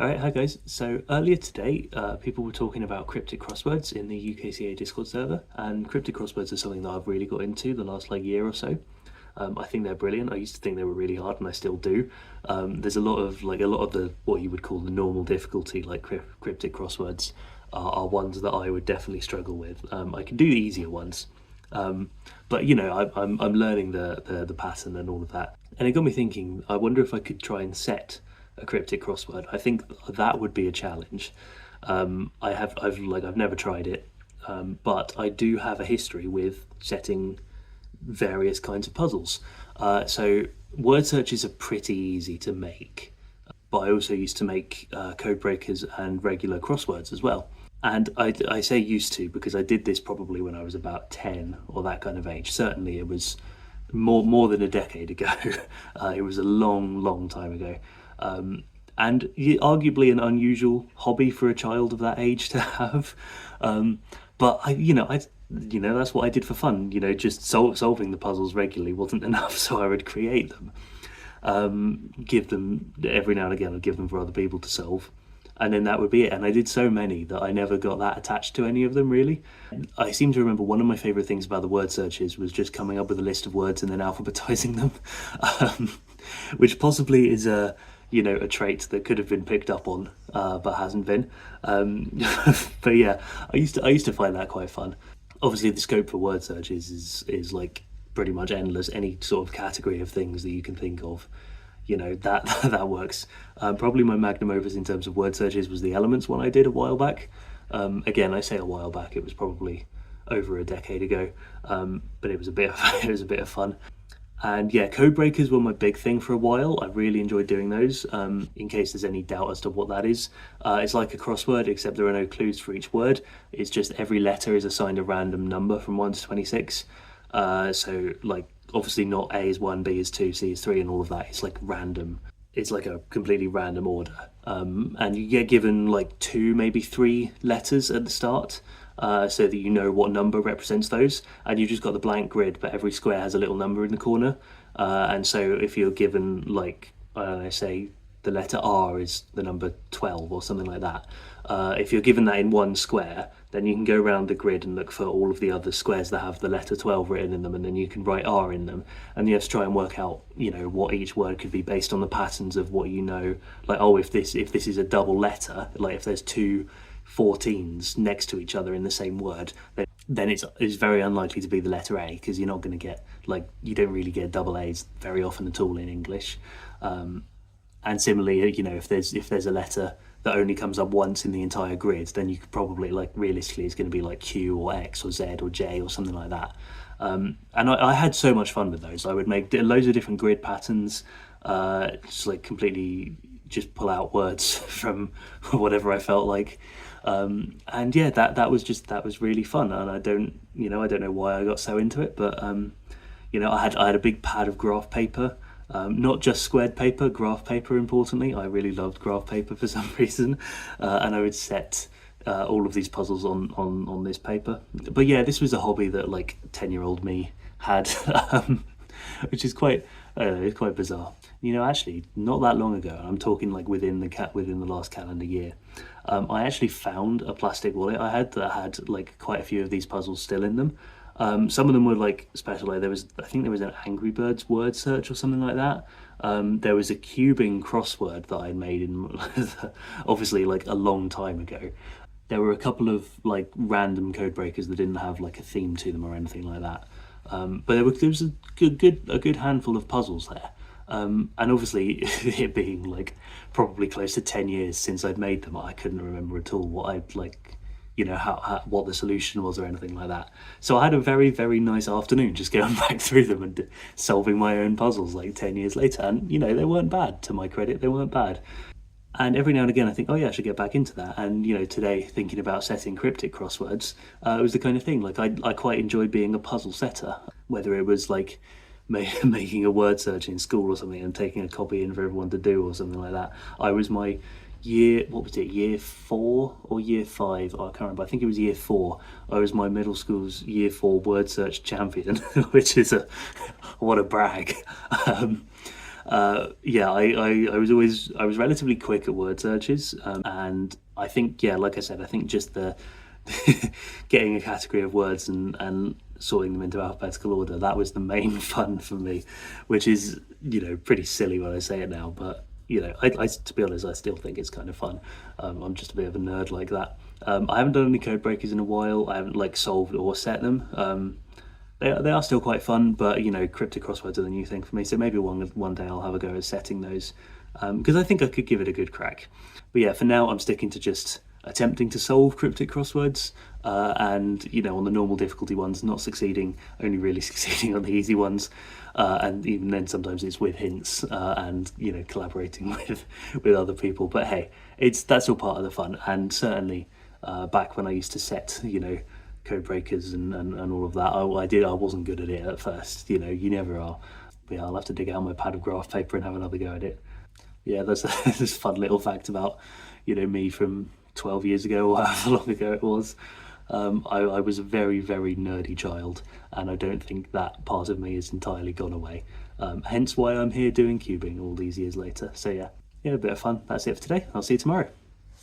All right, hi guys. So earlier today, people were talking about cryptic crosswords in the UKCA Discord server, and cryptic crosswords are something that I've really got into the last year or so. I think they're brilliant. I used to think they were really hard, and I still do. There's a lot of the what you would call the normal difficulty, like cryptic crosswords, are ones that I would definitely struggle with. I can do the easier ones, but I'm learning the pattern and all of that, and it got me thinking. I wonder if I could try and set a cryptic crossword. I think that would be a challenge. I've never tried it, but I do have a history with setting various kinds of puzzles. So word searches are pretty easy to make, but I also used to make code breakers and regular crosswords as well. And I say used to because I did this probably when I was about 10 or that kind of age. Certainly it was more than a decade ago. It was a long time ago. And arguably an unusual hobby for a child of that age to have. But that's what I did for fun. Just solving the puzzles regularly wasn't enough, so I would create them, give them every now and again. I'd give them for other people to solve, and then that would be it. And I did so many that I never got that attached to any of them, really. I seem to remember one of my favourite things about the word searches was just coming up with a list of words and then alphabetizing them, which possibly is a trait that could have been picked up on, but hasn't been. But yeah, I used to find that quite fun. Obviously, the scope for word searches is like pretty much endless. Any sort of category of things that you can think of, that that works. Probably my magnum opus in terms of word searches was the elements one I did a while back. Again, I say a while back; it was probably over a decade ago, but it was a bit of fun. And yeah, code breakers were my big thing for a while. I really enjoyed doing those. In case there's any doubt as to what that is, it's like a crossword, except there are no clues for each word. It's just every letter is assigned a random number from 1 to 26. So like obviously not A is 1, B is 2, C is 3, and all of that. It's like random. It's like a completely random order. And you get given like 2, maybe 3 letters at the start. So that you know what number represents those, and you've just got the blank grid, but every square has a little number in the corner. And so if you're given like, I don't know, say the letter R is the number 12 or something like that, if you're given that in one square, then you can go around the grid and look for all of the other squares that have the letter 12 written in them, and then you can write R in them, and you have to try and work out what each word could be based on the patterns of what like, oh, if this is a double letter, like if there's 2 14s next to each other in the same word, then it's very unlikely to be the letter A, because you're not going to get, like, you don't really get double A's very often at all in English. And similarly, if there's a letter that only comes up once in the entire grid, then you could probably, like, realistically it's going to be like Q or X or Z or J or something like that. And I had so much fun with those. I would make loads of different grid patterns, just like completely just pull out words from whatever I felt like. And yeah, that was really fun, and I don't know why I got so into it, but I had a big pad of graph paper, not just squared paper, graph paper. Importantly, I really loved graph paper for some reason, and I would set all of these puzzles on this paper. But yeah, this was a hobby that like 10-year-old me had, which is quite it's quite bizarre. Actually, not that long ago, and I'm talking like within the last calendar year, I actually found a plastic wallet I had that had like quite a few of these puzzles still in them. Some of them were like special. Like I think there was an Angry Birds word search or something like that. There was a cubing crossword that I made in obviously like a long time ago. There were a couple of like random code breakers that didn't have like a theme to them or anything like that. But there was a good handful of puzzles there. And obviously, it being like probably close to 10 years since I'd made them, I couldn't remember at all what I'd like, what the solution was or anything like that. So I had a very, very nice afternoon just going back through them and solving my own puzzles like 10 years later. And, they weren't bad, to my credit, they weren't bad. And every now and again I think, oh yeah, I should get back into that. And, today thinking about setting cryptic crosswords, it was the kind of thing, like I quite enjoyed being a puzzle setter, whether it was like making a word search in school or something and taking a copy in for everyone to do or something like that. I was my year 4 or year 5, I can't remember, I think it was year 4. I was my middle school's year 4 word search champion, which is what a brag. Yeah, I was relatively quick at word searches, and I think, yeah, like I said, I think just the getting a category of words and sorting them into alphabetical order, that was the main fun for me, which is, pretty silly when I say it now, but to be honest, I still think it's kind of fun. I'm just a bit of a nerd like that. I haven't done any code breakers in a while. I haven't like solved or set them. They are still quite fun, but cryptic crosswords are the new thing for me. So maybe one day I'll have a go at setting those, because I think I could give it a good crack. But yeah, for now I'm sticking to just attempting to solve cryptic crosswords, and on the normal difficulty ones, not succeeding, only really succeeding on the easy ones, and even then sometimes it's with hints, and collaborating with other people. But hey, that's all part of the fun, and certainly back when I used to set code breakers and all of that, I wasn't good at it at first. You never are. But yeah, I'll have to dig out my pad of graph paper and have another go at it. Yeah, that's this fun little fact about me from 12 years ago or however long ago it was. I was a very, very nerdy child, and I don't think that part of me has entirely gone away. Hence why I'm here doing cubing all these years later. So yeah, a bit of fun. That's it for today. I'll see you tomorrow.